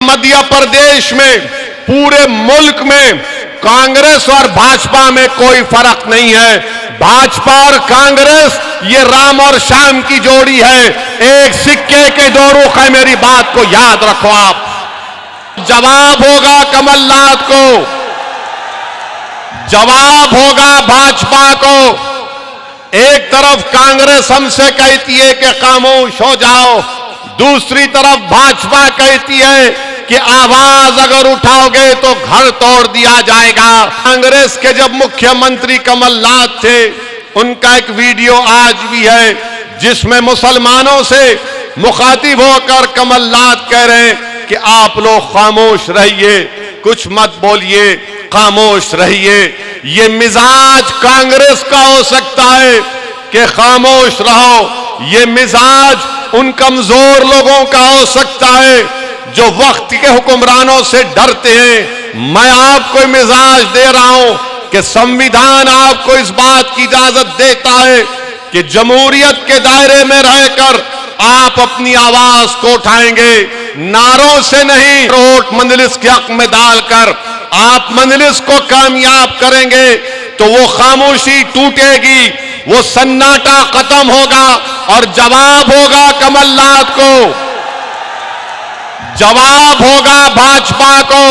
मध्य प्रदेश में, पूरे मुल्क में कांग्रेस और भाजपा में कोई फर्क नहीं है। भाजपा और कांग्रेस ये राम और श्याम की जोड़ी है, एक सिक्के के दो रुख है। मेरी बात को याद रखो आप। जवाब होगा कमलनाथ को, जवाब होगा भाजपा को। एक तरफ कांग्रेस हमसे कहती है कि खामोश हो जाओ, दूसरी तरफ भाजपा कहती है कि आवाज अगर उठाओगे तो घर तोड़ दिया जाएगा। कांग्रेस के जब मुख्यमंत्री कमलनाथ थे, उनका एक वीडियो आज भी है जिसमें मुसलमानों से मुखातिब होकर कमलनाथ कह रहे हैं कि आप लोग खामोश रहिए, कुछ मत बोलिए, खामोश रहिए। ये मिजाज कांग्रेस का हो सकता है कि खामोश रहो, ये मिजाज उन कमजोर लोगों का हो सकता है जो वक्त के हुक्मरानों से डरते हैं। मैं आपको मिजाज दे रहा हूं कि संविधान आपको इस बात की इजाजत देता है कि जमहूरियत के दायरे में रहकर आप अपनी आवाज को उठाएंगे, नारों से नहीं, वोट मजलिस के हक में डालकर आप मजलिस को कामयाब करेंगे तो वो खामोशी टूटेगी, वो सन्नाटा खत्म होगा और जवाब होगा कमलनाथ को, जवाब होगा भाजपा को।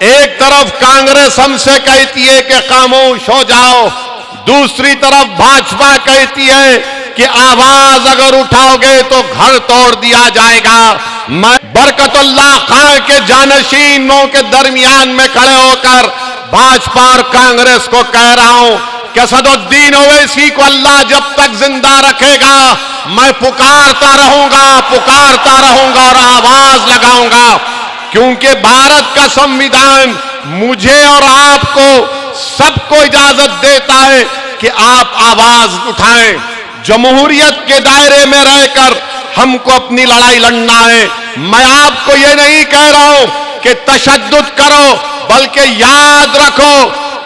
एक तरफ कांग्रेस हमसे कहती है कि खामोश हो जाओ, दूसरी तरफ भाजपा कहती है कि आवाज अगर उठाओगे तो घर तोड़ दिया जाएगा। मैं बरकतुल्लाह खान के जानशीनों के दरमियान में खड़े होकर भाजपा और कांग्रेस को कह रहा हूं कि असदुद्दीन ओवैसी को अल्लाह जब तक जिंदा रखेगा मैं पुकारता रहूंगा और आवाज लगाऊंगा, क्योंकि भारत का संविधान मुझे और आपको सबको इजाजत देता है कि आप आवाज उठाएं। जमहूरियत के दायरे में रहकर हमको अपनी लड़ाई लड़ना है। मैं आपको ये नहीं कह रहा हूं कि तशद्दुद करो, बल्कि याद रखो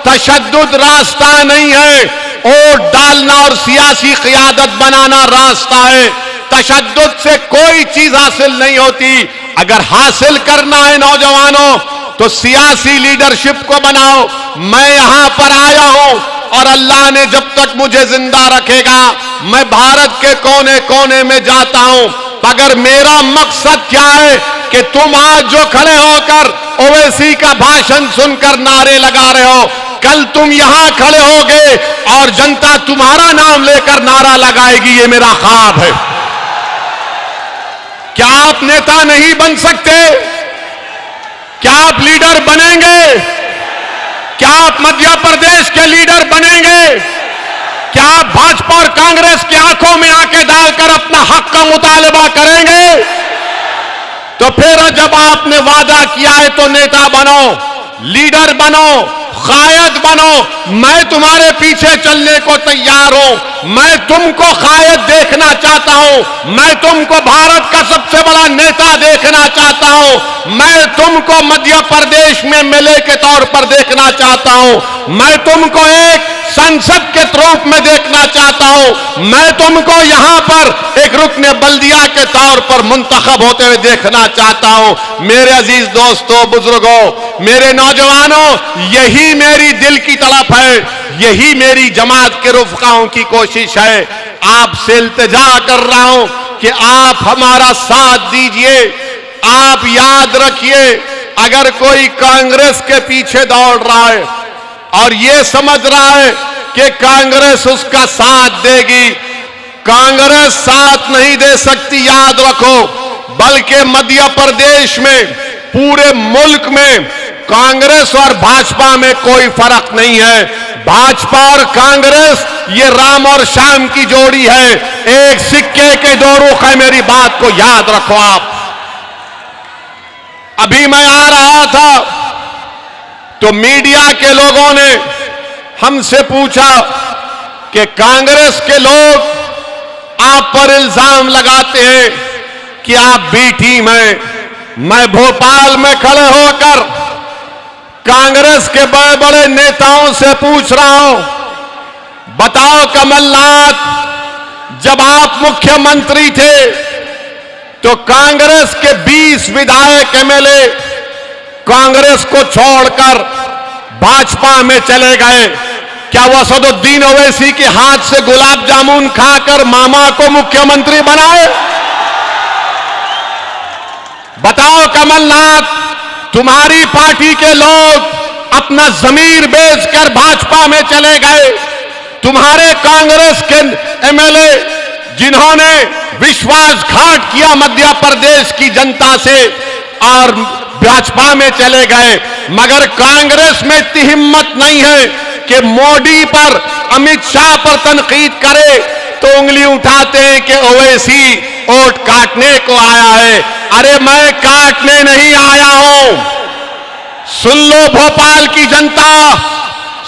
तशद्दुद रास्ता नहीं है, वोट डालना और सियासी क़ियादत बनाना रास्ता है। तशद्दुद से कोई चीज हासिल नहीं होती। अगर हासिल करना है नौजवानों तो सियासी लीडरशिप को बनाओ। मैं यहां पर आया हूं और अल्लाह ने जब तक मुझे जिंदा रखेगा मैं भारत के कोने कोने में जाता हूं। मगर मेरा मकसद क्या है कि तुम आज जो खड़े होकर ओवैसी का भाषण सुनकर नारे लगा रहे हो, कल तुम यहां खड़े होगे और जनता तुम्हारा नाम लेकर नारा लगाएगी। ये मेरा ख्वाब है। क्या आप नेता नहीं बन सकते? क्या आप लीडर बनेंगे? क्या आप मध्य प्रदेश के लीडर बनेंगे? क्या आप भाजपा और कांग्रेस की आंखों में आंखें डालकर अपना हक का मुतालबा करेंगे? तो फिर जब आपने वादा किया है तो नेता बनो, लीडर बनो, कायद बनो। मैं तुम्हारे पीछे चलने को तैयार हूं। मैं तुमको कायद देखना चाहता हूं। मैं तुमको भारत का सबसे बड़ा नेता देखना चाहता हूं। मैं तुमको मध्य प्रदेश में एमएलए के तौर पर देखना चाहता हूं। मैं तुमको एक संसद के रूप में देखना चाहता हूं। मैं तुमको यहां पर एक रुकने बल्दिया के तौर पर मुंतखब होते हुए देखना चाहता हूं। मेरे अजीज दोस्तों, बुजुर्गों, मेरे नौजवानों, यही मेरी दिल की तड़प है, यही मेरी जमात के रुफ़क़ाओं की कोशिश है। आपसे इल्तिजा कर रहा हूं कि आप हमारा साथ दीजिए। आप याद रखिए, अगर कोई कांग्रेस के पीछे दौड़ रहा है और ये समझ रहा है कि कांग्रेस उसका साथ देगी, कांग्रेस साथ नहीं दे सकती। याद रखो, बल्कि मध्य प्रदेश में, पूरे मुल्क में कांग्रेस और भाजपा में कोई फर्क नहीं है। भाजपा और कांग्रेस ये राम और श्याम की जोड़ी है, एक सिक्के के दो रुख है। मेरी बात को याद रखो आप। अभी मैं आ रहा था तो मीडिया के लोगों ने हमसे पूछा कि कांग्रेस के लोग आप पर इल्जाम लगाते हैं कि आप बी टीम हैं। मैं भोपाल में खड़े होकर कांग्रेस के बड़े बड़े नेताओं से पूछ रहा हूं, बताओ कमलनाथ, जब आप मुख्यमंत्री थे तो कांग्रेस के 20 विधायक एमएलए कांग्रेस को छोड़कर भाजपा में चले गए। क्या वो असदुद्दीन ओवैसी के हाथ से गुलाब जामुन खाकर मामा को मुख्यमंत्री बनाए? बताओ कमलनाथ, तुम्हारी पार्टी के लोग अपना जमीर बेचकर भाजपा में चले गए। तुम्हारे कांग्रेस के एमएलए जिन्होंने विश्वासघात किया मध्य प्रदेश की जनता से और भाजपा में चले गए, मगर कांग्रेस में इतनी हिम्मत नहीं है कि मोदी पर, अमित शाह पर तनकीद करे तो उंगली उठाते हैं कि ओवैसी वोट काटने को आया है। अरे मैं काटने नहीं आया हूं। सुन लो भोपाल की जनता,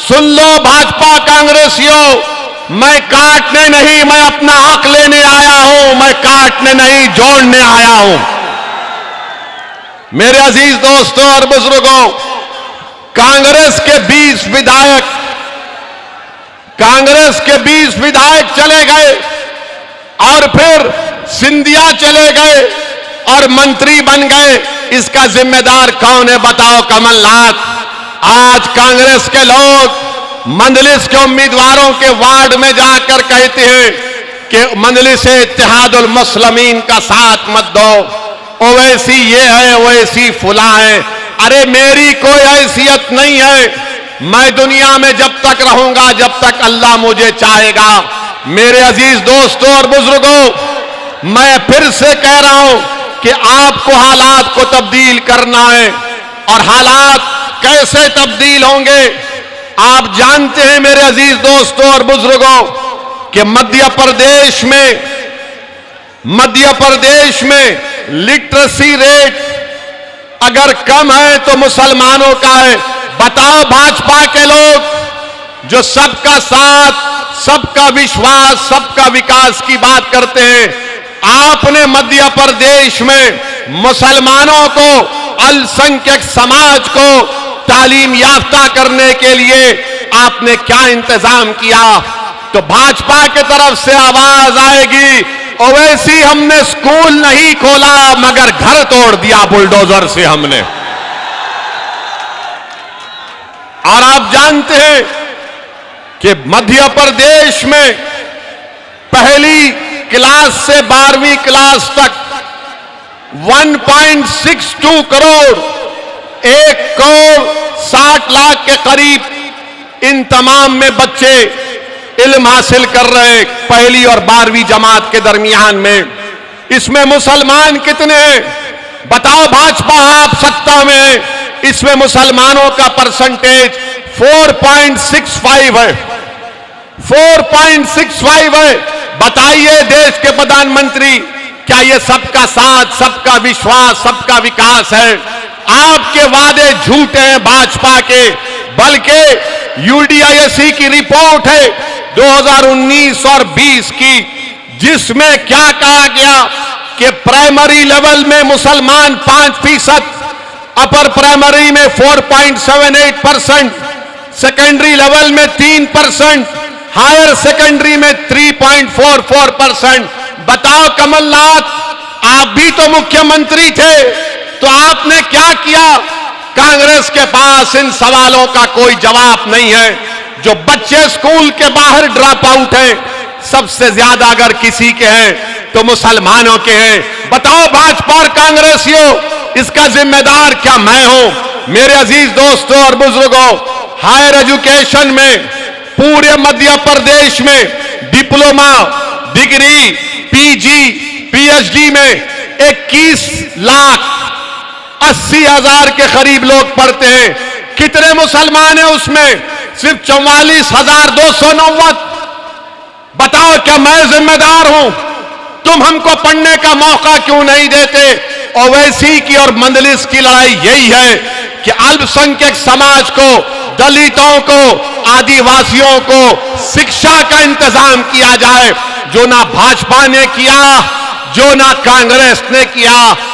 सुन लो भाजपा कांग्रेसियों, मैं काटने नहीं, मैं अपना हक लेने आया हूं। मैं काटने नहीं, जोड़ने आया हूं। मेरे अजीज दोस्तों और बुजुर्गों, कांग्रेस के 20 विधायक चले गए और फिर सिंधिया चले गए और मंत्री बन गए। इसका जिम्मेदार कौन है? बताओ कमलनाथ। आज कांग्रेस के लोग मंदलिस के उम्मीदवारों के वार्ड में जाकर कहते हैं कि मंदलिस इत्तेहादुल मुस्लिमीन का साथ मत दो, ओवैसी ये है, ओवैसी फुला है। अरे मेरी कोई हैसियत नहीं है। मैं दुनिया में जब तक रहूंगा जब तक अल्लाह मुझे चाहेगा। मेरे अजीज दोस्तों और बुजुर्गों, मैं फिर से कह रहा हूं कि आपको हालात को तब्दील करना है। और हालात कैसे तब्दील होंगे? आप जानते हैं मेरे अजीज दोस्तों और बुजुर्गों कि मध्य प्रदेश में लिटरेसी रेट अगर कम है तो मुसलमानों का है। बताओ भाजपा के लोग जो सबका साथ, सबका विश्वास, सबका विकास की बात करते हैं, आपने मध्य प्रदेश में मुसलमानों को, अल्पसंख्यक समाज को तालीम याफ्ता करने के लिए आपने क्या इंतजाम किया? तो भाजपा की तरफ से आवाज आएगी, ओवैसी हमने स्कूल नहीं खोला मगर घर तोड़ दिया बुलडोजर से हमने। और आप जानते हैं कि मध्य प्रदेश में पहली क्लास से 12वीं क्लास तक 1.62 करोड़, 1,60,00,000 के करीब इन तमाम में बच्चे इल्म हासिल कर रहे हैं पहली और 12वीं जमात के दरमियान में। इसमें मुसलमान कितने हैं? बताओ भाजपा आप सत्ता में है, इसमें मुसलमानों का परसेंटेज 4.65 है। 4.65 है। बताइए देश के प्रधानमंत्री, क्या ये सबका साथ, सबका विश्वास, सबका विकास है? आपके वादे झूठे हैं भाजपा के। बल्कि यूडीआईएससी की रिपोर्ट है 2019 और 20 की, जिसमें क्या कहा गया कि प्राइमरी लेवल में मुसलमान 5%, अपर प्राइमरी में 4.78%, सेकेंडरी लेवल में 3%, हायर सेकेंडरी में 3.44%। बताओ कमलनाथ, आप भी तो मुख्यमंत्री थे, तो आपने क्या किया? कांग्रेस के पास इन सवालों का कोई जवाब नहीं है। जो बच्चे स्कूल के बाहर ड्रॉप आउट हैं, सबसे ज्यादा अगर किसी के हैं तो मुसलमानों के हैं। बताओ भाजपा और कांग्रेसियों, इसका जिम्मेदार क्या मैं हूं? मेरे अजीज दोस्तों और बुजुर्गों, हायर एजुकेशन में पूरे मध्य प्रदेश में डिप्लोमा, डिग्री, पीजी, पीएचडी में 21,80,000 के करीब लोग पढ़ते हैं। कितने मुसलमान हैं उसमें? सिर्फ 44,290। बताओ क्या मैं जिम्मेदार हूं? तुम हमको पढ़ने का मौका क्यों नहीं देते? ओवैसी की और मंदलिस की लड़ाई यही है कि अल्पसंख्यक समाज को, दलितों को, आदिवासियों को शिक्षा का इंतजाम किया जाए, जो ना भाजपा ने किया, जो ना कांग्रेस ने किया।